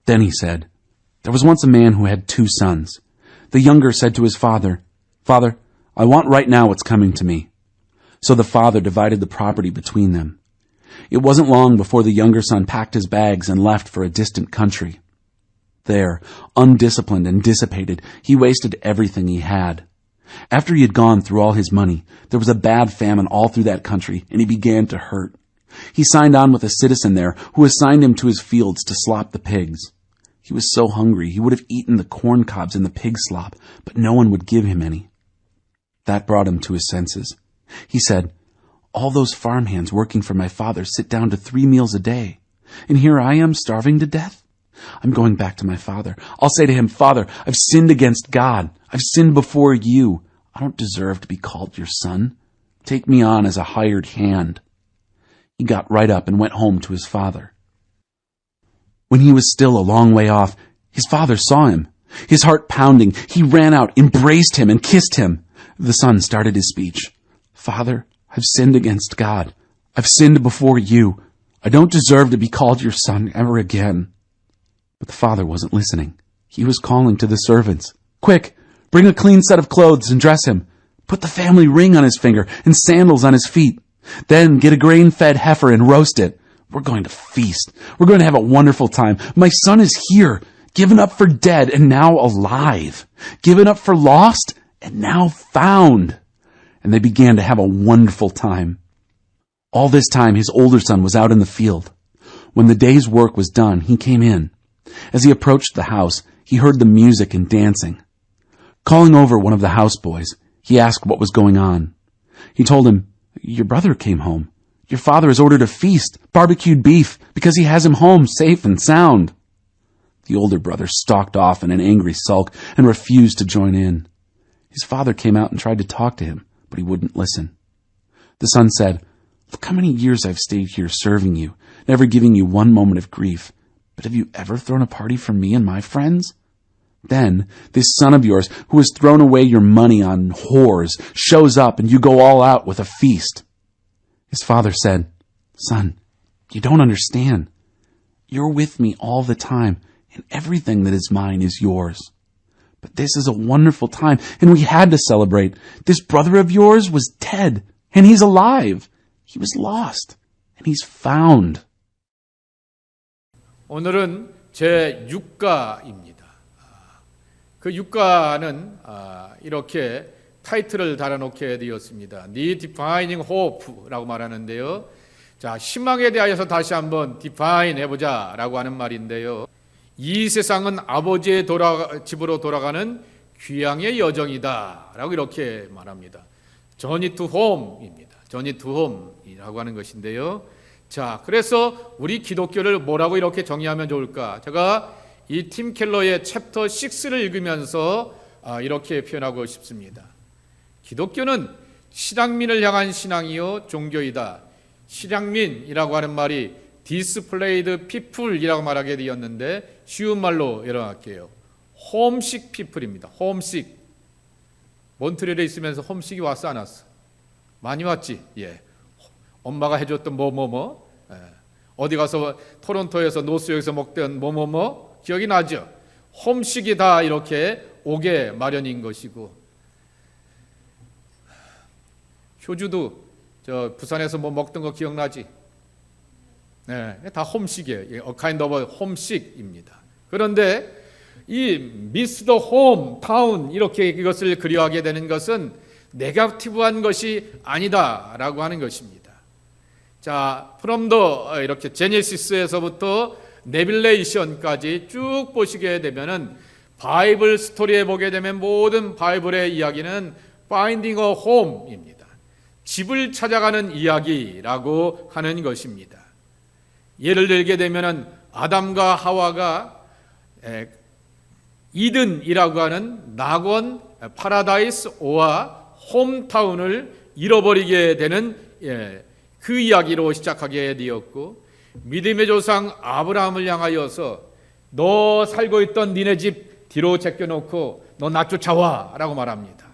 Then he said, "There was once a man who had 2 sons. The younger said to his father, 'Father, I want right now what's coming to me.' So the father divided the property between them. It wasn't long before the younger son packed his bags and left for a distant country. There, undisciplined and dissipated, he wasted everything he had. After he had gone through all his money, there was a bad famine all through that country, and he began to hurt. He signed on with a citizen there who assigned him to his fields to slop the pigs. He was so hungry he would have eaten the corn cobs in the pig slop, but no one would give him any. That brought him to his senses. He said, 'All those farmhands working for my father sit down to 3 meals a day, and here I am starving to death. I'm going back to my father. I'll say to him, Father, I've sinned against God. I've sinned before you. I don't deserve to be called your son. Take me on as a hired hand.' He got right up and went home to his father. When he was still a long way off, his father saw him. His heart pounding, he ran out, embraced him, and kissed him. The son started his speech. 'Father, I've sinned against God. I've sinned before you. I don't deserve to be called your son ever again.' But the father wasn't listening. He was calling to the servants. 'Quick, bring a clean set of clothes and dress him. Put the family ring on his finger and sandals on his feet. Then get a grain-fed heifer and roast it. We're going to feast. We're going to have a wonderful time. My son is here, given up for dead and now alive, given up for lost and now found.' And they began to have a wonderful time. All this time his older son was out in the field. When the day's work was done, he came in. As he approached the house, he heard the music and dancing. Calling over one of the houseboys, he asked what was going on. He told him, 'Your brother came home. Your father has ordered a feast, barbecued beef, because he has him home safe and sound.' The older brother stalked off in an angry sulk and refused to join in. His father came out and tried to talk to him, but he wouldn't listen. The son said, 'Look how many years I've stayed here serving you, never giving you one moment of grief. But have you ever thrown a party for me and my friends? Then this son of yours, who has thrown away your money on whores, shows up and you go all out with a feast.' His father said, 'Son, you don't understand. You're with me all the time, and everything that is mine is yours. But this is a wonderful time, and we had to celebrate. This brother of yours was dead, and he's alive. He was lost, and he's found.' 오늘은 제6가입니다. 그 6가는 이렇게 타이틀을 달아놓게 되었습니다. The Defining Hope라고 말하는데요. 자, 희망에 대하여서 다시 한번 define 해보자라고 하는 말인데요. 이 세상은 아버지의 집으로 돌아가는 귀향의 여정이다라고 이렇게 말합니다. Journey to Home입니다. Journey to Home이라고 하는 것인데요. 자, 그래서 우리 기독교를 뭐라고 이렇게 정의하면 좋을까? 제가 이 팀 켈러의 챕터 6를 읽으면서 이렇게 표현하고 싶습니다. 기독교는 실향민을 향한 신앙이요 종교이다. 실향민이라고 하는 말이 디스플레이드 피플이라고 말하게 되었는데 쉬운 말로 열어갈게요. 홈식 피플입니다. 홈식. 몬트리올에 있으면서 홈식이 왔어 안 왔어? 많이 왔지? 예. 엄마가 해줬던 어디 가서 토론토에서 노스역에서 먹던 기억이 나죠? 홈식이 다 이렇게 오게 마련인 것이고, 효주도 저 부산에서 먹던 거 기억나지? 네, 다 홈식이에요. A kind of 홈식입니다. 그런데 이 miss the home, town 이렇게 이것을 그리워하게 되는 것은 네거티브한 것이 아니다라고 하는 것입니다. 자, from the 이렇게 제네시스에서부터 레빌레이션까지 쭉 보시게 되면은 바이블 스토리에 보게 되면 모든 바이블의 이야기는 finding a home입니다. 집을 찾아가는 이야기라고 하는 것입니다. 예를 들게 되면은 아담과 하와가 이든이라고 하는 낙원 파라다이스와 홈타운을 잃어버리게 되는 그 이야기로 시작하게 되었고, 믿음의 조상 아브라함을 향하여서 너 살고 있던 니네 집 뒤로 제껴놓고 너 나 쫓아와 라고 말합니다.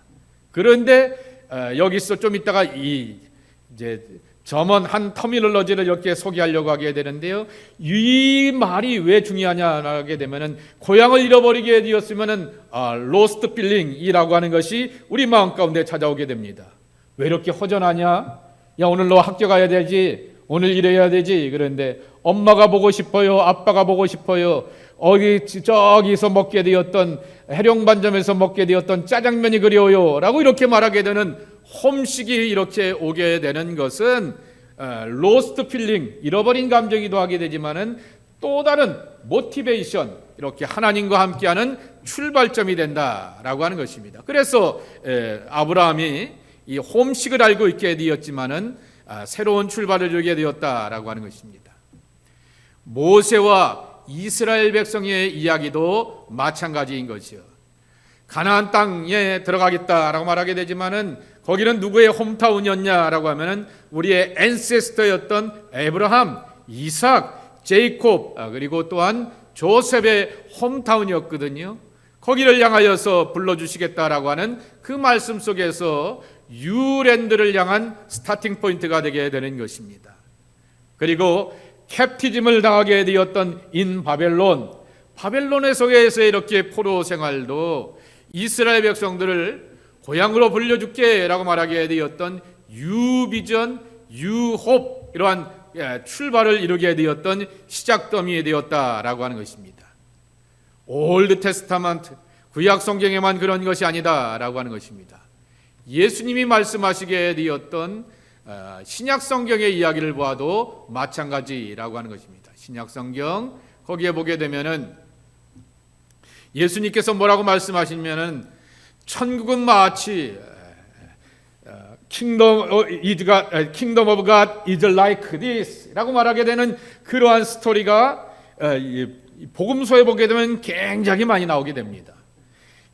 그런데 여기서 좀 있다가 이제 점원 한 터미널러지를 이렇게 소개하려고 하게 되는데요. 이 말이 왜 중요하냐 하게 되면은 고향을 잃어버리게 되었으면은 로스트 필링이라고 하는 것이 우리 마음 가운데 찾아오게 됩니다. 왜 이렇게 허전하냐? 야, 오늘 너 학교 가야 되지. 오늘 일해야 되지. 그런데 엄마가 보고 싶어요. 아빠가 보고 싶어요. 저기서 먹게 되었던 해룡반점에서 먹게 되었던 짜장면이 그리워요. 라고 이렇게 말하게 되는 홈식이 이렇게 오게 되는 것은 로스트 필링, 잃어버린 감정이기도 하게 되지만은 또 다른 모티베이션, 이렇게 하나님과 함께하는 출발점이 된다라고 하는 것입니다. 그래서 아브라함이 이 홈식을 알고 있게 되었지만은 새로운 출발을 주게 되었다라고 하는 것입니다. 모세와 이스라엘 백성의 이야기도 마찬가지인 것이요. 가나안 땅에 들어가겠다라고 말하게 되지만은 거기는 누구의 홈타운이었냐라고 하면은 우리의 앤세스터였던 에브라함, 이삭, 제이콥 그리고 또한 조셉의 홈타운이었거든요. 거기를 향하여서 불러주시겠다라고 하는 그 말씀 속에서 유랜드를 향한 스타팅 포인트가 되게 되는 것입니다. 그리고 캡티즘을 당하게 되었던 인 바벨론의 속에서 이렇게 포로 생활도 이스라엘 백성들을 고향으로 불려줄게 라고 말하게 되었던 유비전, 유홉 이러한 출발을 이루게 되었던 시작점이 되었다라고 하는 것입니다. 올드 테스타먼트 구약 성경에만 그런 것이 아니다라고 하는 것입니다. 예수님이 말씀하시게 되었던 신약 성경의 이야기를 보아도 마찬가지라고 하는 것입니다. 신약 성경 거기에 보게 되면은 예수님께서 뭐라고 말씀하시면은 천국은 마치 Kingdom of God is like this 라고 말하게 되는 그러한 스토리가 복음서에 보게 되면 굉장히 많이 나오게 됩니다.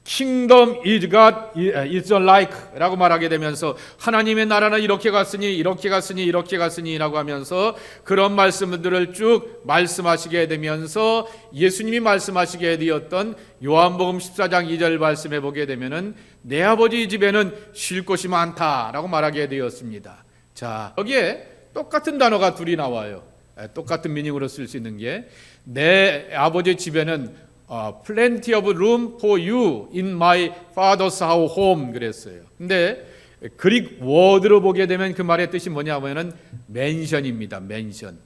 Kingdom is God is like 라고 말하게 되면서 하나님의 나라는 이렇게 갔으니 이렇게 갔으니 이렇게 갔으니 라고 하면서 그런 말씀들을 쭉 말씀하시게 되면서 예수님이 말씀하시게 되었던 요한복음 14장 2절 말씀해 보게 되면은 내 아버지 집에는 쉴 곳이 많다라고 말하게 되었습니다. 자, 여기에 똑같은 단어가 둘이 나와요. 똑같은 미닝으로 쓸 수 있는 게 내 아버지 집에는 plenty of room for you in my father's home 그랬어요. 근데 그릭 워드로 보게 되면 그 말의 뜻이 뭐냐면은 맨션입니다. 맨션.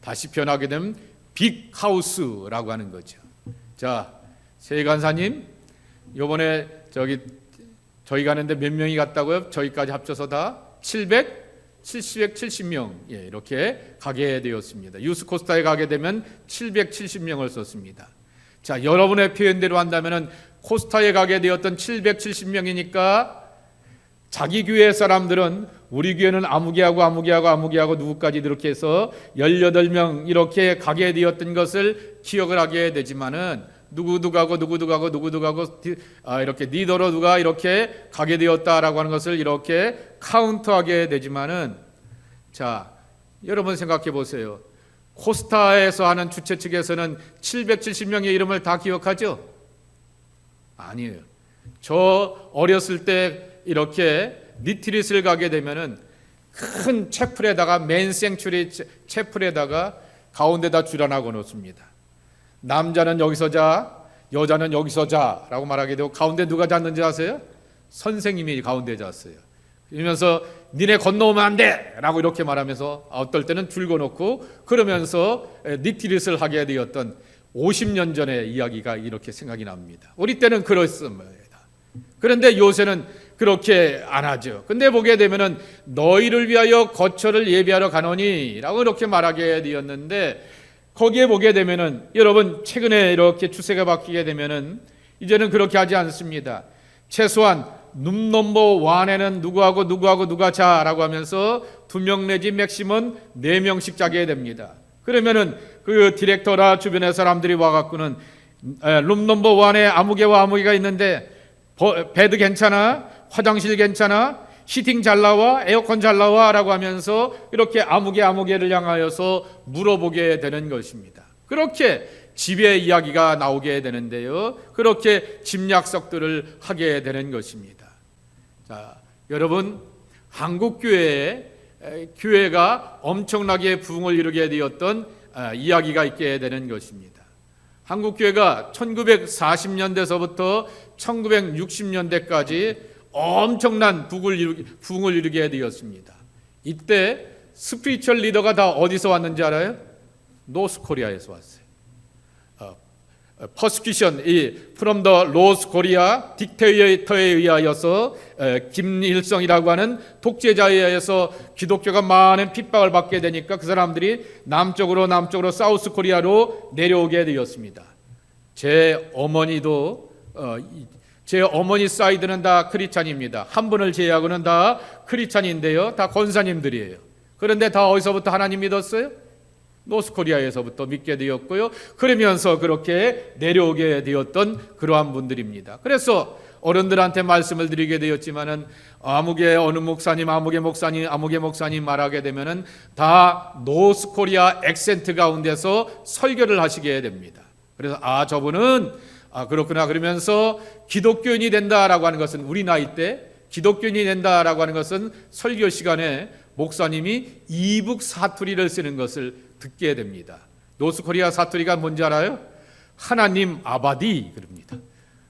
다시 변하게 되면 빅 하우스라고 하는 거죠. 자, 세 간사님 이번에 저희 가는데 몇 명이 갔다고요? 저희까지 합쳐서 다 770명 이렇게 가게 되었습니다. 유스코스타에 가게 되면 770명을 썼습니다. 자, 여러분의 표현대로 한다면은 코스타에 가게 되었던 770명이니까 자기 교회 사람들은 우리 교회는 아무개하고 누구까지 이렇게 해서 18명 이렇게 가게 되었던 것을 기억을 하게 되지만은 누구도 가고 이렇게 리더로 누가 이렇게 가게 되었다라고 하는 것을 이렇게 카운트하게 되지만은 자, 여러분 생각해 보세요. 코스타에서 하는 주최 측에서는 770명의 이름을 다 기억하죠? 아니에요. 저 어렸을 때 이렇게 니트릿을 가게 되면은 큰 채플에다가 맨 생츄리 채플에다가 가운데다 줄여놔고 놓습니다. 남자는 여기서 자, 여자는 여기서 자라고 말하게 되고 가운데 누가 잤는지 아세요? 선생님이 가운데 잤어요. 그러면서 니네 건너오면 안 돼! 라고 이렇게 말하면서 어떨 때는 줄거놓고 그러면서 니트릿을 하게 되었던 50년 전의 이야기가 이렇게 생각이 납니다. 우리 때는 그렇습니다. 그런데 요새는 그렇게 안 하죠. 근데 보게 되면은 너희를 위하여 거처를 예비하러 가노니 라고 이렇게 말하게 되었는데 거기에 보게 되면은 여러분 최근에 이렇게 추세가 바뀌게 되면은 이제는 그렇게 하지 않습니다. 최소한 룸 넘버 1에는 누가 자라고 하면서 2명 내지 맥시멈 4명씩 자게 됩니다. 그러면은 그 디렉터나 주변의 사람들이 와갖고는 룸 넘버 1에 아무개가 있는데 베드 괜찮아? 화장실 괜찮아? 히팅 잘 나와? 에어컨 잘 나와? 라고 하면서 이렇게 아무개를 향하여서 물어보게 되는 것입니다. 그렇게 집의 이야기가 나오게 되는데요. 그렇게 집 약속들을 하게 되는 것입니다. 자, 여러분 한국교회에 교회가 엄청나게 부흥을 이루게 되었던 이야기가 있게 되는 것입니다. 한국 교회가 1940년대서부터 1960년대까지 엄청난 부흥을 이루게 되었습니다. 이때 스피리추얼 리더가 다 어디서 왔는지 알아요? 노스코리아에서 왔어요. 퍼스큐션, from the North Korea 딕테이터에 의하여서 김일성이라고 하는 독재자에 의해서 기독교가 많은 핍박을 받게 되니까 그 사람들이 남쪽으로 사우스 코리아로 내려오게 되었습니다. 제 어머니 사이드는 다 크리스찬입니다. 한 분을 제외하고는 다 크리스찬인데요, 다 권사님들이에요. 그런데 다 어디서부터 하나님 믿었어요? 노스코리아에서부터 믿게 되었고요. 그러면서 그렇게 내려오게 되었던 그러한 분들입니다. 그래서 어른들한테 말씀을 드리게 되었지만은 아무개 목사님 말하게 되면은 다 노스코리아 액센트 가운데서 설교를 하시게 됩니다. 그래서 저분은 그렇구나 그러면서 기독교인이 된다라고 하는 것은, 우리 나이 때 기독교인이 된다라고 하는 것은 설교 시간에 목사님이 이북 사투리를 쓰는 것을 듣게 됩니다. 노스코리아 사투리가 뭔지 알아요? 하나님 아바디 그럽니다.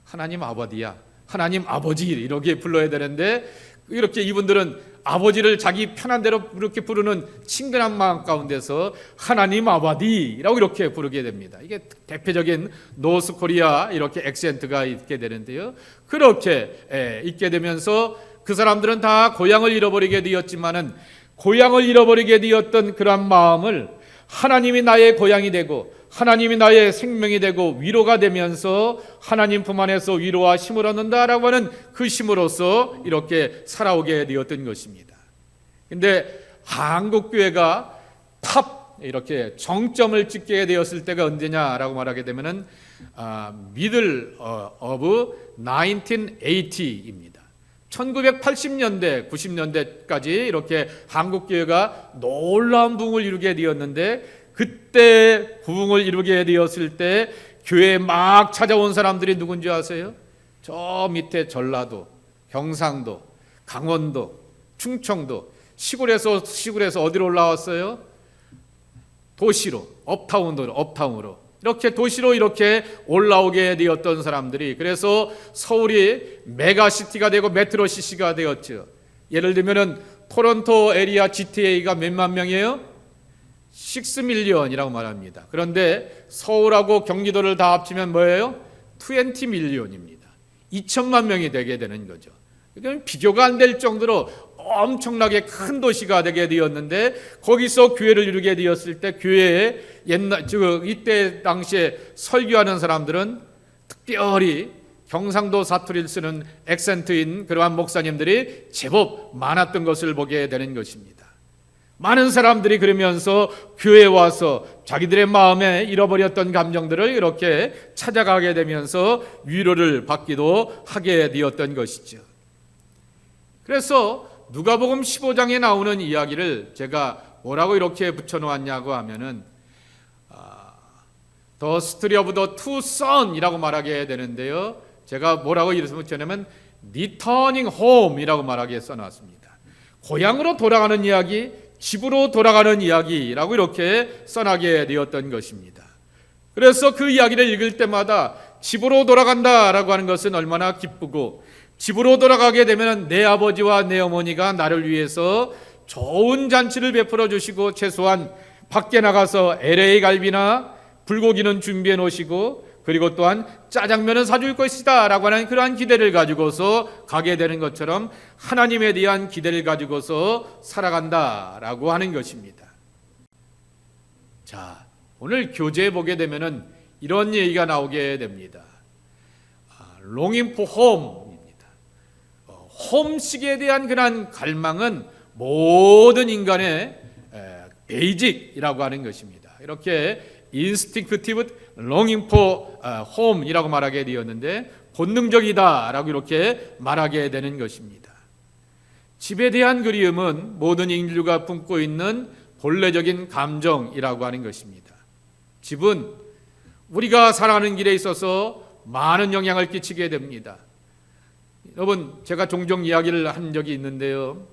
하나님 아바디야, 하나님 아버지 이렇게 불러야 되는데, 이렇게 이분들은 아버지를 자기 편한 대로 이렇게 부르는 친근한 마음 가운데서 하나님 아바디라고 이렇게 부르게 됩니다. 이게 대표적인 노스코리아 이렇게 액센트가 있게 되는데요. 그렇게 있게 되면서 그 사람들은 다 고향을 잃어버리게 되었지만은, 고향을 잃어버리게 되었던 그러한 마음을 하나님이 나의 고향이 되고 하나님이 나의 생명이 되고 위로가 되면서 하나님 품 안에서 위로와 힘을 얻는다라고 하는 그 힘으로써 이렇게 살아오게 되었던 것입니다. 근데 한국교회가 이렇게 정점을 찍게 되었을 때가 언제냐라고 말하게 되면은 middle of 1980입니다. 1980년대, 90년대까지 이렇게 한국교회가 놀라운 부흥을 이루게 되었는데, 그때 부흥을 이루게 되었을 때 교회에 막 찾아온 사람들이 누군지 아세요? 저 밑에 전라도, 경상도, 강원도, 충청도, 시골에서 어디로 올라왔어요? 도시로, 업타운으로 이렇게 도시로 이렇게 올라오게 되었던 사람들이, 그래서 서울이 메가시티가 되고 메트로시티가 되었죠. 예를 들면은 토론토 에리아 GTA가 몇만 명이에요? 6밀리언이라고 말합니다. 그런데 서울하고 경기도를 다 합치면 뭐예요? 20밀리언입니다. 2천만 명이 되게 되는 거죠. 이건 비교가 안 될 정도로 엄청나게 큰 도시가 되게 되었는데, 거기서 교회를 이루게 되었을 때 교회에 이때 당시에 설교하는 사람들은 특별히 경상도 사투리를 쓰는 액센트인 그러한 목사님들이 제법 많았던 것을 보게 되는 것입니다. 많은 사람들이 그러면서 교회에 와서 자기들의 마음에 잃어버렸던 감정들을 이렇게 찾아가게 되면서 위로를 받기도 하게 되었던 것이죠. 그래서 누가복음 15장에 나오는 이야기를 제가 뭐라고 이렇게 붙여놓았냐고 하면은 The Story of the Two Sons이라고 말하게 되는데요, 제가 뭐라고 이렇게 붙여냐면 Returning Home이라고 말하게 써놨습니다. 고향으로 돌아가는 이야기, 집으로 돌아가는 이야기라고 이렇게 써나게 되었던 것입니다. 그래서 그 이야기를 읽을 때마다 집으로 돌아간다라고 하는 것은 얼마나 기쁘고, 집으로 돌아가게 되면 내 아버지와 내 어머니가 나를 위해서 좋은 잔치를 베풀어 주시고, 최소한 밖에 나가서 LA 갈비나 불고기는 준비해 놓으시고, 그리고 또한 짜장면은 사줄 것이다 라고 하는 그러한 기대를 가지고서 가게 되는 것처럼 하나님에 대한 기대를 가지고서 살아간다라고 하는 것입니다. 자, 오늘 교재에 보게 되면은 이런 얘기가 나오게 됩니다. Longing for home입니다. 홈식에 대한 그런 갈망은 모든 인간의 베이직이라고 하는 것입니다. 이렇게 instinctive longing for home이라고 말하게 되었는데, 본능적이다라고 이렇게 말하게 되는 것입니다. 집에 대한 그리움은 모든 인류가 품고 있는 본래적인 감정이라고 하는 것입니다. 집은 우리가 살아가는 길에 있어서 많은 영향을 끼치게 됩니다. 여러분, 제가 종종 이야기를 한 적이 있는데요,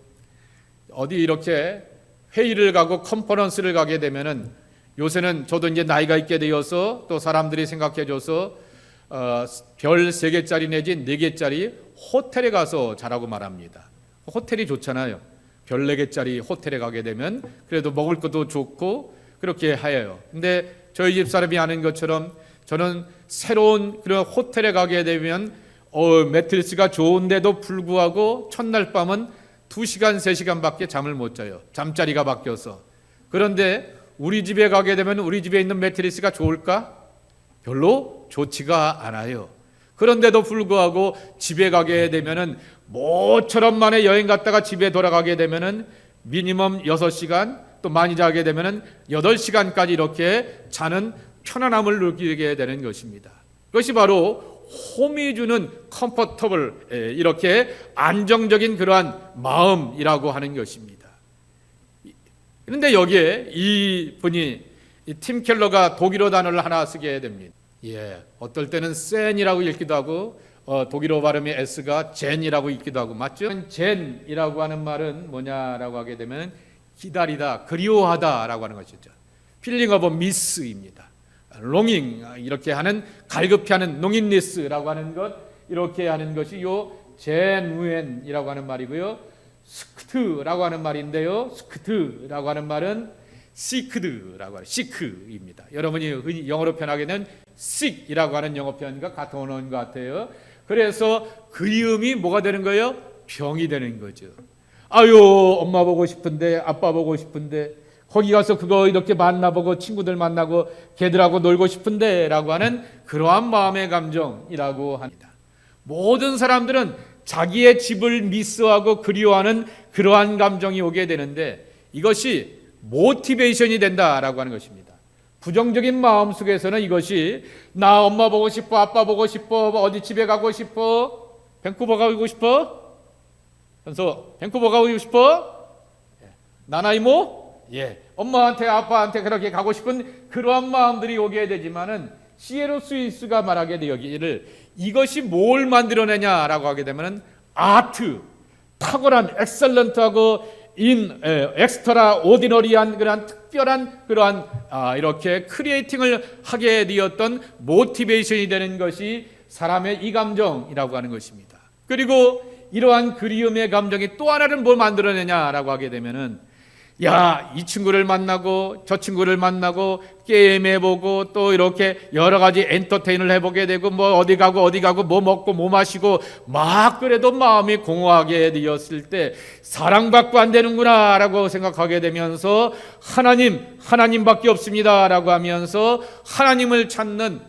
어디 이렇게 회의를 가고 컨퍼런스를 가게 되면은 요새는 저도 이제 나이가 있게 되어서 또 사람들이 생각해줘서 별 3개짜리 내지 4개짜리 호텔에 가서 자라고 말합니다. 호텔이 좋잖아요. 별 4개짜리 호텔에 가게 되면 그래도 먹을 것도 좋고 그렇게 해요. 근데 저희 집 사람이 아는 것처럼 저는 새로운 그런 호텔에 가게 되면 매트리스가 좋은데도 불구하고 첫날 밤은 2시간, 3시간밖에 잠을 못 자요. 잠자리가 바뀌어서. 그런데 우리 집에 가게 되면 우리 집에 있는 매트리스가 좋을까? 별로 좋지가 않아요. 그런데도 불구하고 집에 가게 되면은 모처럼 만에 여행 갔다가 집에 돌아가게 되면은 미니멈 6시간 또 많이 자게 되면은 8시간까지 이렇게 자는 편안함을 느끼게 되는 것입니다. 그것이 바로 홈이 주는 컴포터블 이렇게 안정적인 그러한 마음이라고 하는 것입니다. 그런데 여기에 이 분이 팀 켈러가 독일어 단어를 하나 쓰게 됩니다. 어떨 때는 센이라고 읽기도 하고 독일어 발음의 S가 젠이라고 읽기도 하고 맞죠? 젠이라고 하는 말은 뭐냐라고 하게 되면 기다리다, 그리워하다라고 하는 것이죠. 필링 오브 미스입니다. 롱잉 이렇게 하는 갈급히 하는 롱인리스라고 하는 것 이렇게 하는 것이 요 제누엔이라고 하는 말이고요. 스크트라고 하는 말인데요. 스크트라고 하는 말은 시크드라고 하는 시크입니다. 여러분이 흔히 영어로 표현하게 된 sick이라고 하는 영어 표현과 같은 언어인 것 같아요. 그래서 그리움이 뭐가 되는 거예요? 병이 되는 거죠. 아유, 엄마 보고 싶은데, 아빠 보고 싶은데, 거기 가서 그거 이렇게 만나보고 친구들 만나고 걔들하고 놀고 싶은데 라고 하는 그러한 마음의 감정이라고 합니다. 모든 사람들은 자기의 집을 미스하고 그리워하는 그러한 감정이 오게 되는데 이것이 모티베이션이 된다라고 하는 것입니다. 부정적인 마음 속에서는 이것이 나 엄마 보고 싶어, 아빠 보고 싶어, 어디 집에 가고 싶어, 밴쿠버 가고 싶어, 현서 밴쿠버 가고 싶어, 나나이모, 엄마한테 아빠한테 그렇게 가고 싶은 그러한 마음들이 오게 되지만은 시에로 스위스가 말하게 되기를 이것이 뭘 만들어내냐라고 하게 되면은 아트, 탁월한 엑셀런트하고 엑스트라 오디너리한 그러한 특별한 그러한 이렇게 크리에이팅을 하게 되었던 모티베이션이 되는 것이 사람의 이 감정이라고 하는 것입니다. 그리고 이러한 그리움의 감정이 또 하나를 뭘 만들어내냐라고 하게 되면은 이 친구를 만나고 저 친구를 만나고 게임해보고 또 이렇게 여러 가지 엔터테인을 해보게 되고 뭐 어디 가고 뭐 먹고 뭐 마시고 막 그래도 마음이 공허하게 되었을 때 사랑받고 안 되는구나 라고 생각하게 되면서 하나님밖에 없습니다 라고 하면서 하나님을 찾는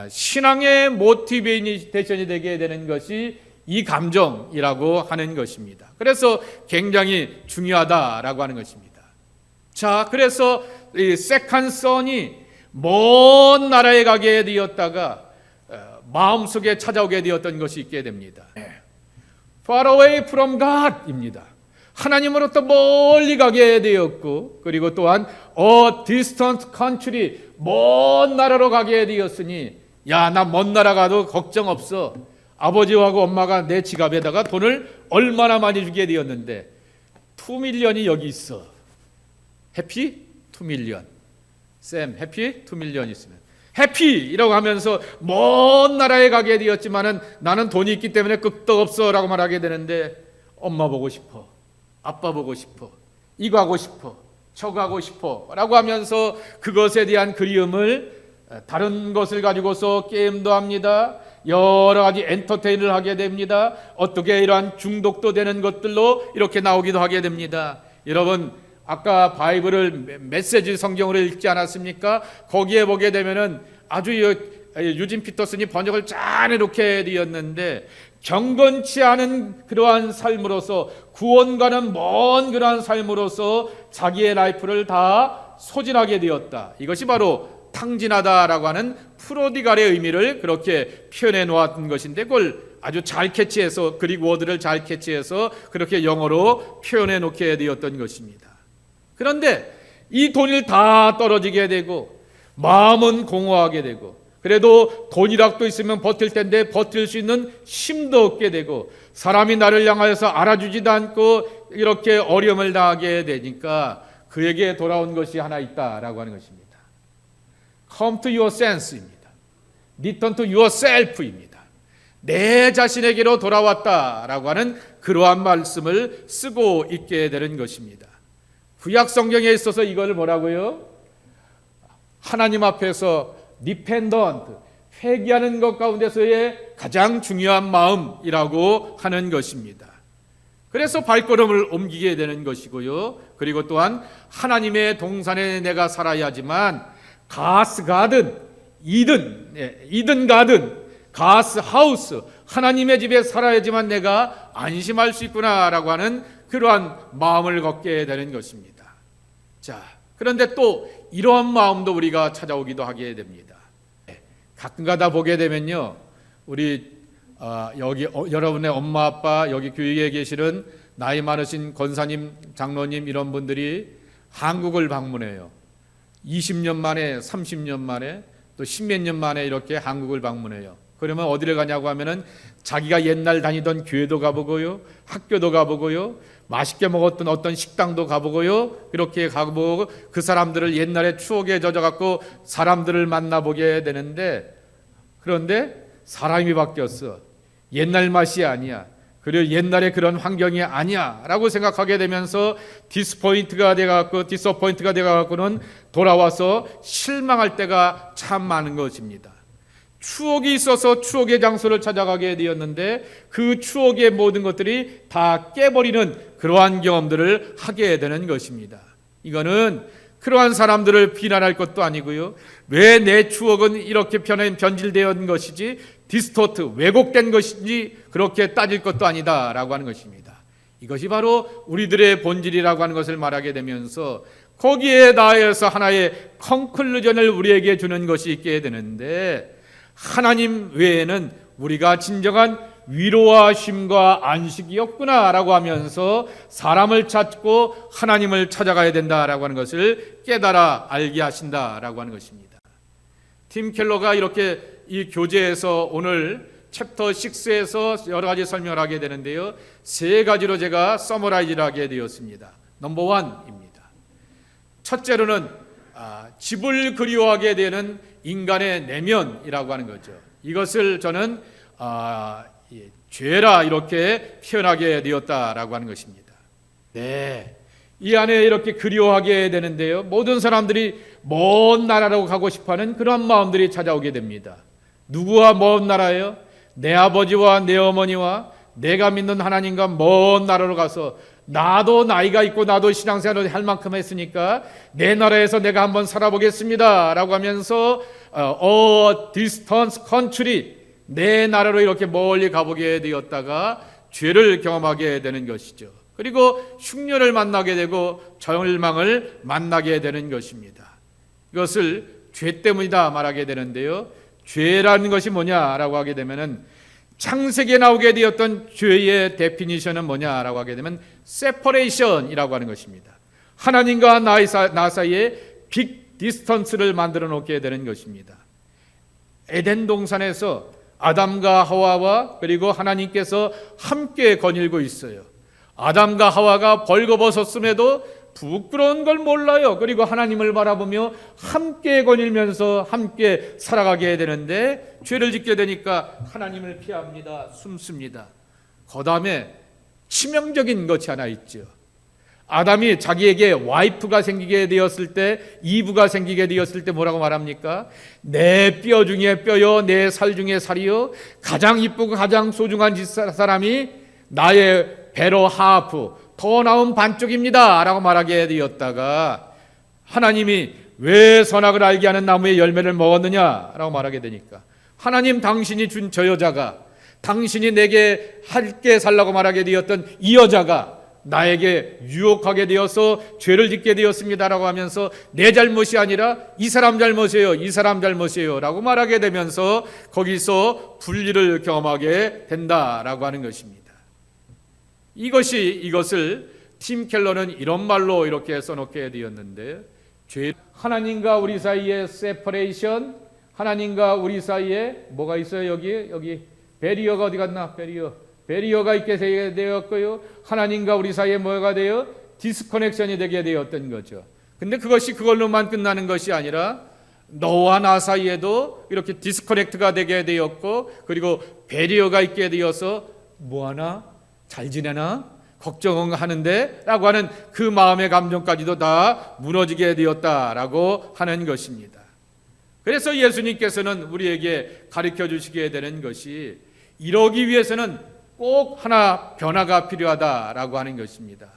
신앙의 모티베이션이 되게 되는 것이 이 감정이라고 하는 것입니다. 그래서 굉장히 중요하다라고 하는 것입니다. 자, 그래서 이 세컨 선이 먼 나라에 가게 되었다가 마음속에 찾아오게 되었던 것이 있게 됩니다. Far away from God입니다. 하나님으로부터 멀리 가게 되었고 그리고 또한 a distant country 먼 나라로 가게 되었으니 나 먼 나라 가도 걱정 없어. 아버지하고 엄마가 내 지갑에다가 돈을 얼마나 많이 주게 되었는데 2밀리언이 여기 있어. 해피? 2밀리언. 쌤, 해피? 2밀리언 있으면 해피이라고 하면서 먼 나라에 가게 되었지만은 나는 돈이 있기 때문에 끄떡 없어 라고 말하게 되는데 엄마 보고 싶어, 아빠 보고 싶어, 이거 하고 싶어, 저거 하고 싶어 라고 하면서 그것에 대한 그리움을 다른 것을 가지고서 게임도 합니다. 여러 가지 엔터테인을 하게 됩니다. 어떻게 이러한 중독도 되는 것들로 이렇게 나오기도 하게 됩니다. 여러분 아까 바이블을 메시지 성경으로 읽지 않았습니까? 거기에 보게 되면은 아주 유진 피터슨이 번역을 잘 해놓게 되었는데 경건치 않은 그러한 삶으로서 구원과는 먼 그러한 삶으로서 자기의 라이프를 다 소진하게 되었다. 이것이 바로 탕진하다라고 하는 프로디갈의 의미를 그렇게 표현해 놓았던 것인데 그걸 아주 잘 캐치해서 그릭 워드를 잘 캐치해서 그렇게 영어로 표현해 놓게 되었던 것입니다. 그런데 이 돈을 다 떨어지게 되고 마음은 공허하게 되고 그래도 돈이라도 있으면 버틸 텐데 버틸 수 있는 힘도 없게 되고 사람이 나를 향하여서 알아주지도 않고 이렇게 어려움을 당하게 되니까 그에게 돌아온 것이 하나 있다라고 하는 것입니다. Come to your sense입니다. Return to yourself입니다. 내 자신에게로 돌아왔다라고 하는 그러한 말씀을 쓰고 있게 되는 것입니다. 구약 성경에 있어서 이걸 뭐라고요? 하나님 앞에서 dependent, 회개하는 것 가운데서의 가장 중요한 마음이라고 하는 것입니다. 그래서 발걸음을 옮기게 되는 것이고요. 그리고 또한 하나님의 동산에 내가 살아야지만 가스 가든, 이든 가든, 가스 하우스, 하나님의 집에 살아야지만 내가 안심할 수 있구나라고 하는 그러한 마음을 갖게 되는 것입니다. 자, 그런데 또 이러한 마음도 우리가 찾아오기도 하게 됩니다. 가끔가다 보게 되면요, 우리 여기 여러분의 엄마 아빠 여기 교회에 계시는 나이 많으신 권사님, 장로님 이런 분들이 한국을 방문해요. 20년 만에, 30년 만에, 또 10몇 년 만에 이렇게 한국을 방문해요. 그러면 어디를 가냐고 하면은 자기가 옛날 다니던 교회도 가보고요, 학교도 가보고요, 맛있게 먹었던 어떤 식당도 가보고요, 그렇게 가보고 그 사람들을 옛날에 추억에 젖어갖고 사람들을 만나보게 되는데, 그런데 사람이 바뀌었어. 옛날 맛이 아니야. 그리고 옛날에 그런 환경이 아니야 라고 생각하게 되면서 디스포인트가 돼갖고는 돌아와서 실망할 때가 참 많은 것입니다. 추억이 있어서 추억의 장소를 찾아가게 되었는데 그 추억의 모든 것들이 다 깨버리는 그러한 경험들을 하게 되는 것입니다. 이거는 그러한 사람들을 비난할 것도 아니고요, 왜 내 추억은 이렇게 변질되어 것이지, 디스토트, 왜곡된 것인지 그렇게 따질 것도 아니다라고 하는 것입니다. 이것이 바로 우리들의 본질이라고 하는 것을 말하게 되면서 거기에 나아가서 하나의 컨클루전을 우리에게 주는 것이 있게 되는데, 하나님 외에는 우리가 진정한 위로와 쉼과 안식이 없구나라고 하면서 사람을 찾고 하나님을 찾아가야 된다라고 하는 것을 깨달아 알게 하신다라고 하는 것입니다. 팀 켈러가 이렇게 이 교재에서 오늘 챕터 6에서 여러 가지 설명을 하게 되는데요, 세 가지로 제가 서머라이즈를 하게 되었습니다. 넘버 1입니다. 첫째로는 집을 그리워하게 되는 인간의 내면이라고 하는 거죠. 이것을 저는 죄라 이렇게 표현하게 되었다라고 하는 것입니다. 네, 이 안에 이렇게 그리워하게 되는데요, 모든 사람들이 먼 나라로 가고 싶어하는 그런 마음들이 찾아오게 됩니다. 누구와 먼 나라예요? 내 아버지와 내 어머니와 내가 믿는 하나님과 먼 나라로 가서 나도 나이가 있고 나도 신앙생활을 할 만큼 했으니까 내 나라에서 내가 한번 살아보겠습니다 라고 하면서 distant country, 내 나라로 이렇게 멀리 가보게 되었다가 죄를 경험하게 되는 것이죠. 그리고 흉년을 만나게 되고 절망을 만나게 되는 것입니다. 이것을 죄 때문이다 말하게 되는데요, 죄라는 것이 뭐냐라고 하게 되면은 창세기에 나오게 되었던 죄의 데피니션은 뭐냐라고 하게 되면 separation이라고 하는 것입니다. 하나님과 나 사이에 빅 디스턴스를 만들어 놓게 되는 것입니다. 에덴 동산에서 아담과 하와와 그리고 하나님께서 함께 거닐고 있어요. 아담과 하와가 벌거벗었음에도 부끄러운 걸 몰라요. 그리고 하나님을 바라보며 함께 거닐면서 함께 살아가게 되는데 죄를 짓게 되니까 하나님을 피합니다. 숨습니다. 그 다음에 치명적인 것이 하나 있죠. 아담이 자기에게 와이프가 생기게 되었을 때, 이브가 생기게 되었을 때 뭐라고 말합니까? 내 뼈 중에 뼈요, 내 살 중에 살이요, 가장 이쁘고 가장 소중한 사람이 나의 배로 하프, 더 나은 반쪽입니다 라고 말하게 되었다가 하나님이 왜 선악을 알게 하는 나무의 열매를 먹었느냐 라고 말하게 되니까, 하나님 당신이 준 저 여자가, 당신이 내게 함께 살라고 말하게 되었던 이 여자가 나에게 유혹하게 되어서 죄를 짓게 되었습니다라고 하면서 내 잘못이 아니라 이 사람 잘못이에요, 이 사람 잘못이에요 라고 말하게 되면서 거기서 분리를 경험하게 된다라고 하는 것입니다. 이것을 팀 켈러는 이런 말로 이렇게 써놓게 되었는데, 하나님과 우리 사이에 세퍼레이션, 하나님과 우리 사이에 뭐가 있어요? 여기 베리어가 어디 갔나? 베리어가 있게 되었고요. 하나님과 우리 사이에 뭐가 돼요? 디스커넥션이 되게 되었던 거죠. 근데 그것이 그걸로만 끝나는 것이 아니라 너와 나 사이에도 이렇게 디스커넥트가 되게 되었고, 그리고 배리어가 있게 되어서 뭐하나? 잘 지내나? 걱정하는데? 라고 하는 그 마음의 감정까지도 다 무너지게 되었다라고 하는 것입니다. 그래서 예수님께서는 우리에게 가르쳐 주시게 되는 것이, 이러기 위해서는 꼭 하나 변화가 필요하다라고 하는 것입니다.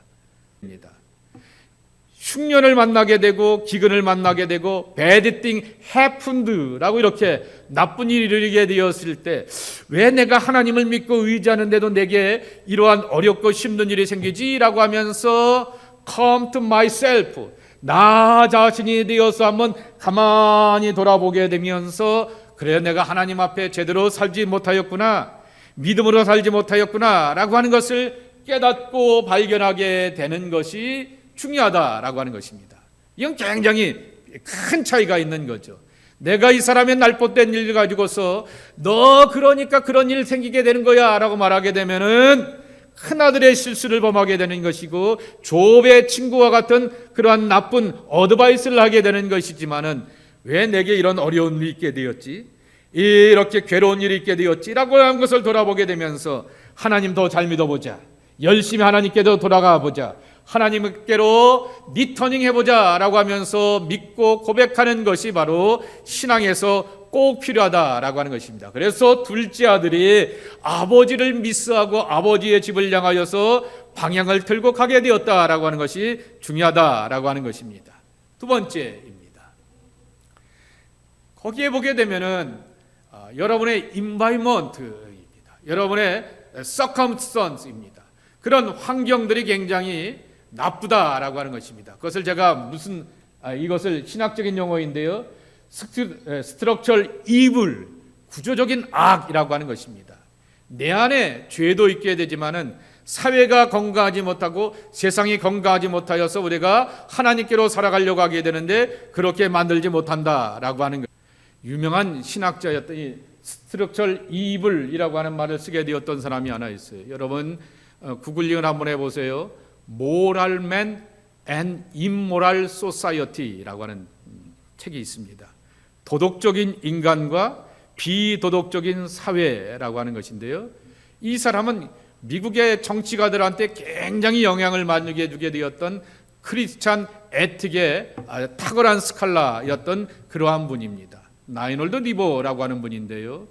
흉년을 만나게 되고 기근을 만나게 되고 bad thing happened라고 이렇게 나쁜 일이 일어나게 되었을 때, 왜 내가 하나님을 믿고 의지하는데도 내게 이러한 어렵고 힘든 일이 생기지라고 하면서 come to myself, 나 자신이 되어서 한번 가만히 돌아보게 되면서, 그래 내가 하나님 앞에 제대로 살지 못하였구나, 믿음으로 살지 못하였구나 라고 하는 것을 깨닫고 발견하게 되는 것이 중요하다라고 하는 것입니다. 이건 굉장히 큰 차이가 있는 거죠. 내가 이 사람의 날못된 일 가지고서 너 그러니까 그런 일 생기게 되는 거야 라고 말하게 되면은 큰아들의 실수를 범하게 되는 것이고, 욥의 친구와 같은 그러한 나쁜 어드바이스를 하게 되는 것이지만은, 왜 내게 이런 어려운 일이 있게 되었지, 이렇게 괴로운 일이 있게 되었지 라고 하는 것을 돌아보게 되면서, 하나님 더 잘 믿어보자, 열심히 하나님께도 돌아가 보자, 하나님께로 리터닝 해보자 라고 하면서 믿고 고백하는 것이 바로 신앙에서 꼭 필요하다라고 하는 것입니다. 그래서 둘째 아들이 아버지를 미스하고 아버지의 집을 향하여서 방향을 틀고 가게 되었다라고 하는 것이 중요하다라고 하는 것입니다. 두 번째입니다. 거기에 보게 되면은 여러분의 environment입니다. 여러분의 circumstance입니다. 그런 환경들이 굉장히 나쁘다라고 하는 것입니다. 그것을 제가 이것을 신학적인 용어인데요, 스트럭처럴 이블, 구조적인 악이라고 하는 것입니다. 내 안에 죄도 있게 되지만은 사회가 건강하지 못하고 세상이 건강하지 못하여서 우리가 하나님께로 살아가려고 하게 되는데 그렇게 만들지 못한다라고 하는 것. 유명한 신학자였던 이 스트럭처럴 이블이라고 하는 말을 쓰게 되었던 사람이 하나 있어요. 여러분 구글링을 한번 해보세요. Moral Man and Immoral Society라고 하는 책이 있습니다. 도덕적인 인간과 비도덕적인 사회라고 하는 것인데요, 이 사람은 미국의 정치가들한테 굉장히 영향을 많이 주게 되었던 크리스찬 에틱의 탁월한 스칼라였던 그러한 분입니다. 나이놀드 리버라고 하는 분인데요,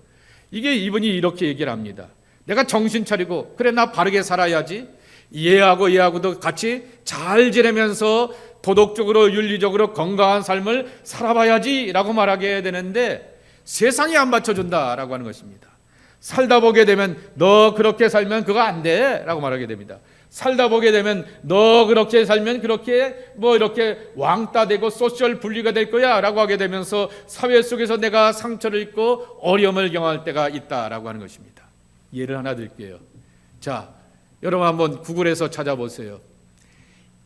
이분이 이렇게 얘기를 합니다. 내가 정신 차리고 그래 나 바르게 살아야지, 얘하고도 같이 잘 지내면서 도덕적으로 윤리적으로 건강한 삶을 살아봐야지 라고 말하게 되는데, 세상이 안 받쳐준다라고 하는 것입니다. 살다 보게 되면 너 그렇게 살면 그거 안 돼 라고 말하게 됩니다. 살다 보게 되면 너 그렇게 살면 그렇게 이렇게 왕따 되고 소셜 분리가 될 거야 라고 하게 되면서 사회 속에서 내가 상처를 입고 어려움을 경험할 때가 있다라고 하는 것입니다. 예를 하나 드릴게요. 자, 여러분 한번 구글에서 찾아보세요.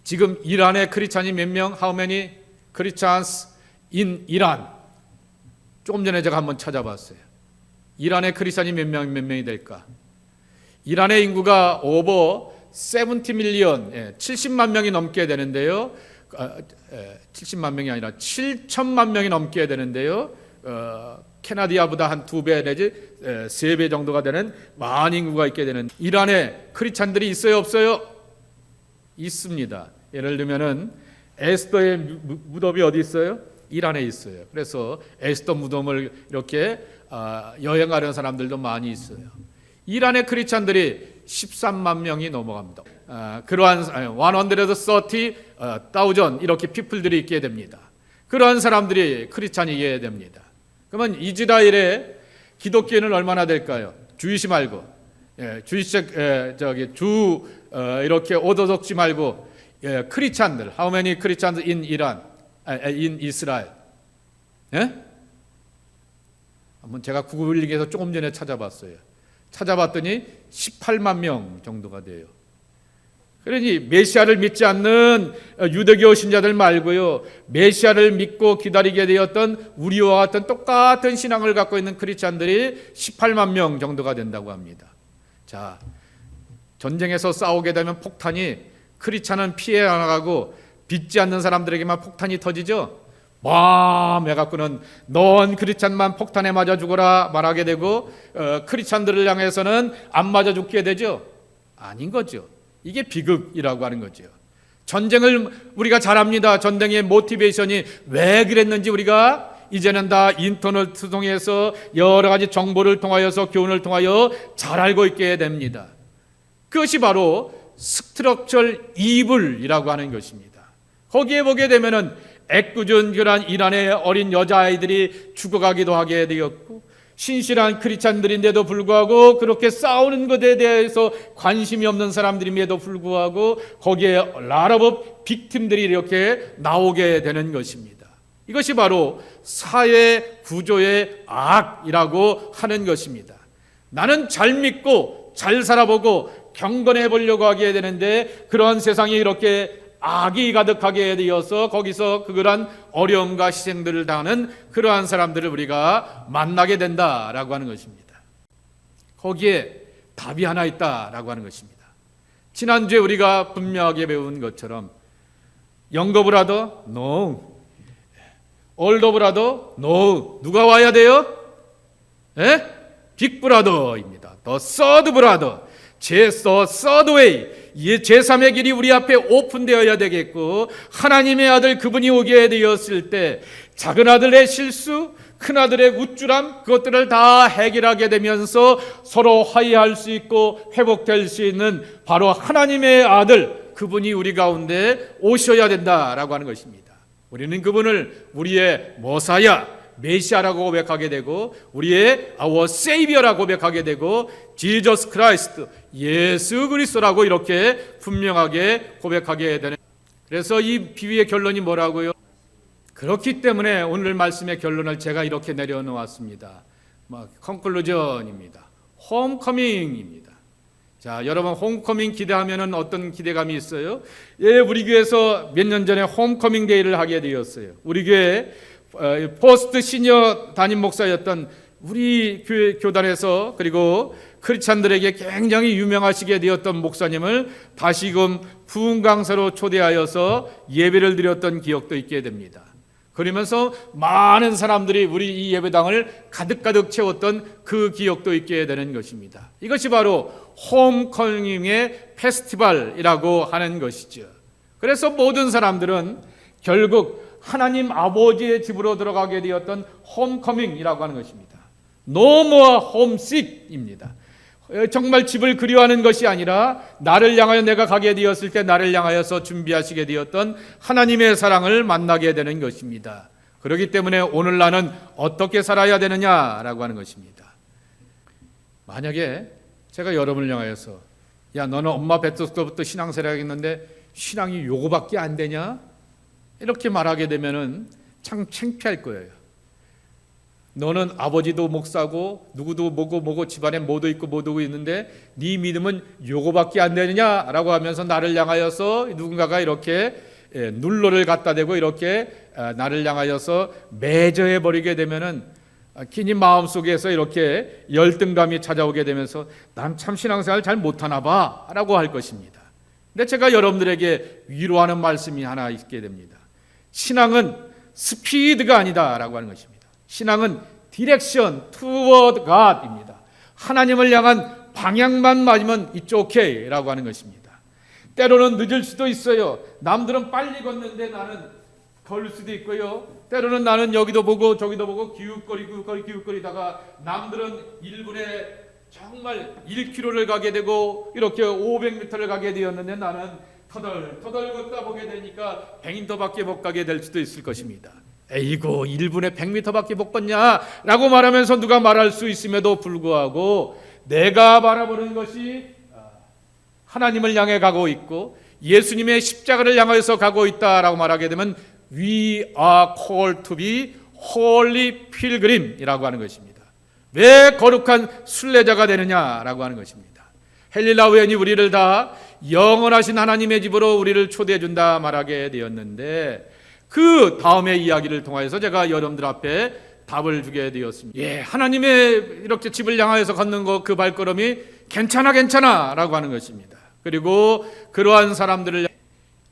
지금 이란의 크리스찬이 몇 명? How many Christians in Iran? 조금 전에 제가 한번 찾아봤어요. 이란의 크리스찬이 몇 명이 될까? 이란의 인구가 over 70 밀리언, 70만 명이 넘게 되는데요. 70만 명이 아니라 7천만 명이 넘게 되는데요. 캐나다보다 한 2배 내지 3배 정도가 되는 많은 인구가 있게 되는 이란에 크리스찬들이 있어요, 없어요? 있습니다. 예를 들면은 에스더의 무덤이 어디 있어요? 이란에 있어요. 그래서 에스더 무덤을 이렇게 여행하려는 사람들도 많이 있어요. 이란의 크리스찬들이 13만 명이 넘어갑니다. 그러한 130,000 이렇게 피플들이 있게 됩니다. 그러한 사람들이 크리스찬이게 됩니다. 그러면 이스라엘의 기독교인은 얼마나 될까요? 주이시 말고, 이렇게 오도독지 말고, 크리스찬들, how many Christians in Iran, in Israel? 예? 한번 제가 구글링에서 조금 전에 찾아봤어요. 찾아봤더니 18만 명 정도가 돼요. 그러니 메시아를 믿지 않는 유대교 신자들 말고요, 메시아를 믿고 기다리게 되었던 우리와 같은 똑같은 신앙을 갖고 있는 크리스찬들이 18만 명 정도가 된다고 합니다. 자, 전쟁에서 싸우게 되면 폭탄이 크리스찬은 피해 나가고 믿지 않는 사람들에게만 폭탄이 터지죠. 해갖고는 넌 크리스찬만 폭탄에 맞아 죽어라 말하게 되고 크리스찬들을 향해서는 안 맞아 죽게 되죠. 아닌 거죠. 이게 비극이라고 하는 거죠. 전쟁을 우리가 잘 압니다. 전쟁의 모티베이션이 왜 그랬는지 우리가 이제는 다 인터넷 통해서 여러 가지 정보를 통하여서 교훈을 통하여 잘 알고 있게 됩니다. 그것이 바로 스트럭처럴 이블이라고 하는 것입니다. 거기에 보게 되면은 애꿎은 그런 이란의 어린 여자아이들이 죽어가기도 하게 되었고, 신실한 크리스찬들인데도 불구하고 그렇게 싸우는 것에 대해서 관심이 없는 사람들임에도 불구하고 거기에 라러브 빅팀들이 이렇게 나오게 되는 것입니다. 이것이 바로 사회 구조의 악이라고 하는 것입니다. 나는 잘 믿고 잘 살아보고 경건해 보려고 하게 되는데 그런 세상이 이렇게 악이 가득하게 되어서 거기서 그러한 어려움과 희생들을 당하는 그러한 사람들을 우리가 만나게 된다라고 하는 것입니다. 거기에 답이 하나 있다라고 하는 것입니다. 지난주에 우리가 분명하게 배운 것처럼 영거 브라더? No. 올더 브라더? No. 누가 와야 돼요? 빅 브라더입니다. 더 서드 브라더. 서드 웨이. 제3의 길이 우리 앞에 오픈되어야 되겠고, 하나님의 아들 그분이 오게 되었을 때 작은 아들의 실수, 큰 아들의 우쭐함, 그것들을 다 해결하게 되면서 서로 화해할 수 있고 회복될 수 있는 바로 하나님의 아들 그분이 우리 가운데 오셔야 된다라고 하는 것입니다. 우리는 그분을 우리의 머사야, 메시아라고 고백하게 되고 우리의 our Savior라고 고백하게 되고 Jesus Christ, 예수 그리스도라고 이렇게 분명하게 고백하게 되는. 그래서 이 비유의 결론이 뭐라고요? 그렇기 때문에 오늘 말씀의 결론을 제가 이렇게 내려놓았습니다. 컨클루전입니다. 홈커밍입니다. 자, 여러분 홈커밍 기대하면은 어떤 기대감이 있어요? 우리 교회에서 몇 년 전에 홈커밍 데이를 하게 되었어요. 우리 교회 포스트 시니어 담임 목사였던 우리 교회 교단에서 그리고 크리스찬들에게 굉장히 유명하시게 되었던 목사님을 다시금 부흥 강사로 초대하여서 예배를 드렸던 기억도 있게 됩니다. 그러면서 많은 사람들이 우리 이 예배당을 가득가득 채웠던 그 기억도 있게 되는 것입니다. 이것이 바로 홈커밍의 페스티벌이라고 하는 것이죠. 그래서 모든 사람들은 결국 하나님 아버지의 집으로 들어가게 되었던 홈커밍이라고 하는 것입니다. No more homesick입니다. 정말 집을 그리워하는 것이 아니라 나를 향하여 내가 가게 되었을 때 나를 향하여서 준비하시게 되었던 하나님의 사랑을 만나게 되는 것입니다. 그렇기 때문에 오늘 나는 어떻게 살아야 되느냐라고 하는 것입니다. 만약에 제가 여러분을 향하여서 야 너는 엄마 뱃속부터 신앙생활 했는데 신앙이 요거밖에 안 되냐? 이렇게 말하게 되면은 참 창피할 거예요. 너는 아버지도 목사고 누구도 뭐고 집안에 뭐도 있고 뭐도 있는데 네 믿음은 요거밖에 안 되느냐라고 하면서 나를 향하여서 누군가가 이렇게 눌러를 갖다 대고 이렇게 나를 향하여서 매저해 버리게 되면은 괜히 마음속에서 이렇게 열등감이 찾아오게 되면서 난 참 신앙생활 잘 못하나 봐라고 할 것입니다. 근데 제가 여러분들에게 위로하는 말씀이 하나 있게 됩니다. 신앙은 스피드가 아니다라고 하는 것입니다. 신앙은 디렉션 toward God입니다. 하나님을 향한 방향만 맞으면 it's okay라고 하는 것입니다. 때로는 늦을 수도 있어요. 남들은 빨리 걷는데 나는 걸을 수도 있고요. 때로는 나는 여기도 보고 저기도 보고 기웃거리다가 남들은 1분에 정말 1km를 가게 되고 이렇게 500m를 가게 되었는데 나는 터덜 걷다 보게 되니까 100m밖에 못 가게 될 수도 있을 것입니다. 에이고 1분에 100m밖에 못 걷냐 라고 말하면서 누가 말할 수 있음에도 불구하고 내가 바라보는 것이 하나님을 향해 가고 있고 예수님의 십자가를 향해서 가고 있다라고 말하게 되면 We are called to be holy pilgrim이라고 하는 것입니다. 왜 거룩한 순례자가 되느냐라고 하는 것입니다. 헬릴라 우연히 우리를 다 영원하신 하나님의 집으로 우리를 초대해 준다 말하게 되었는데 그 다음의 이야기를 통해서 제가 여러분들 앞에 답을 주게 되었습니다. 하나님의 이렇게 집을 향하여서 걷는 거 그 발걸음이 괜찮아 라고 하는 것입니다. 그리고 그러한 사람들을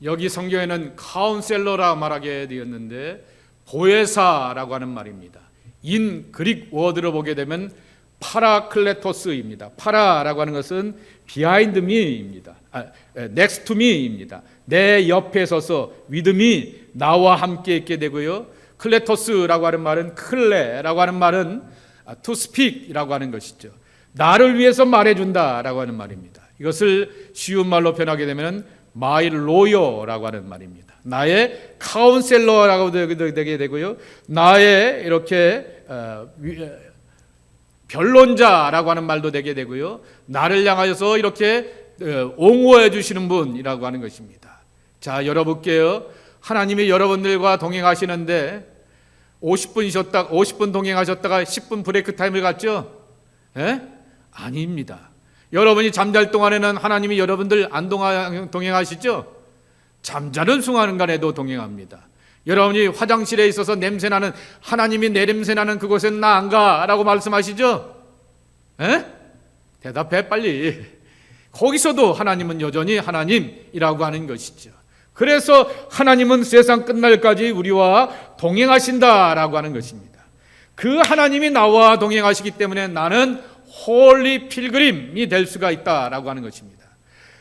여기 성경에는 카운셀러라 말하게 되었는데 보혜사라고 하는 말입니다. 인 그릭 워드로 보게 되면 파라클레토스입니다. 파라라고 하는 것은 비하인드 미입니다. 넥스트 투 미입니다. 내 옆에 서서 with me, 나와 함께 있게 되고요. 클레토스라고 하는 말은 클레라고 하는 말은 to speak이라고 하는 것이죠. 나를 위해서 말해준다라고 하는 말입니다. 이것을 쉬운 말로 표현하게 되면 my lawyer라고 하는 말입니다. 나의 카운셀러라고 되게 되고요. 나의 이렇게 변론자라고 하는 말도 되게 되고요. 나를 향하여서 이렇게 옹호해 주시는 분이라고 하는 것입니다. 자, 열어볼게요. 하나님이 여러분들과 동행하시는데 50분 동행하셨다가 10분 브레이크 타임을 갖죠? 예? 아닙니다. 여러분이 잠잘 동안에는 하나님이 여러분들 안 동행하시죠? 잠자는 순간에도 동행합니다. 여러분이 화장실에 있어서 냄새나는, 하나님이 내 냄새나는 그곳에는 나 안 가라고 말씀하시죠? 에? 대답해 빨리. 거기서도 하나님은 여전히 하나님이라고 하는 것이죠. 그래서 하나님은 세상 끝날까지 우리와 동행하신다라고 하는 것입니다. 그 하나님이 나와 동행하시기 때문에 나는 홀리 필그림이 될 수가 있다라고 하는 것입니다.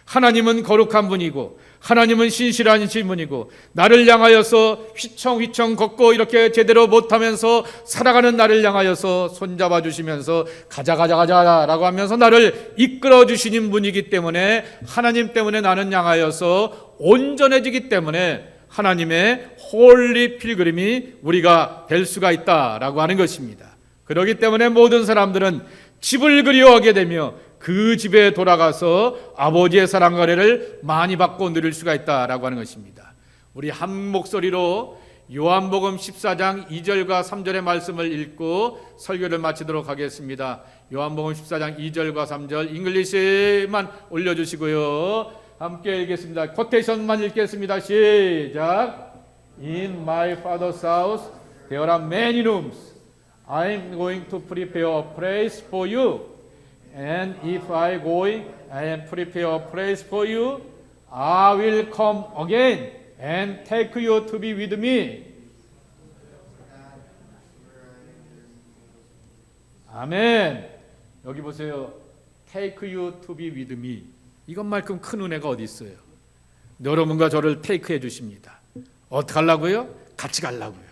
하나님은 거룩한 분이고 하나님은 신실한 분이고 나를 향하여서 휘청휘청 걷고 이렇게 제대로 못하면서 살아가는 나를 향하여서 손잡아 주시면서 가자라고 하면서 나를 이끌어 주시는 분이기 때문에 하나님 때문에 나는 향하여서 온전해지기 때문에 하나님의 홀리 필그림이 우리가 될 수가 있다라고 하는 것입니다. 그렇기 때문에 모든 사람들은 집을 그리워하게 되며 그 집에 돌아가서 아버지의 사랑과 은혜를 많이 받고 누릴 수가 있다라고 하는 것입니다. 우리 한 목소리로 요한복음 14장 2절과 3절의 말씀을 읽고 설교를 마치도록 하겠습니다. 요한복음 14장 2절과 3절 잉글리시만 올려주시고요. 함께 읽겠습니다. 코테이션만 읽겠습니다. 시작. In my father's house there are many rooms. I'm going to prepare a place for you. And if I go and prepare a place for you, I will come again and take you to be with me. 아멘. 여기 보세요. Take you to be with me. 이것만큼 큰 은혜가 어디 있어요? 여러분과 저를 테이크해 주십니다. 어떻게 하려고요? 같이 가려고요.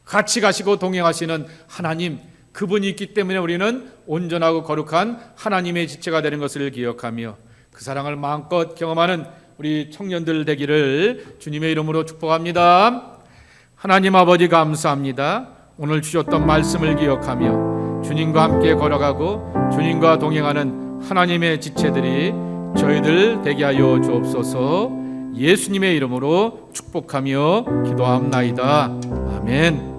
같이 가시고 동행하시는 하나님, 그분이 있기 때문에 우리는 온전하고 거룩한 하나님의 지체가 되는 것을 기억하며 그 사랑을 마음껏 경험하는 우리 청년들 되기를 주님의 이름으로 축복합니다. 하나님 아버지 감사합니다. 오늘 주셨던 말씀을 기억하며 주님과 함께 걸어가고 주님과 동행하는 하나님의 지체들이 저희들 되게 하여 주옵소서. 예수님의 이름으로 축복하며 기도합나이다. 아멘.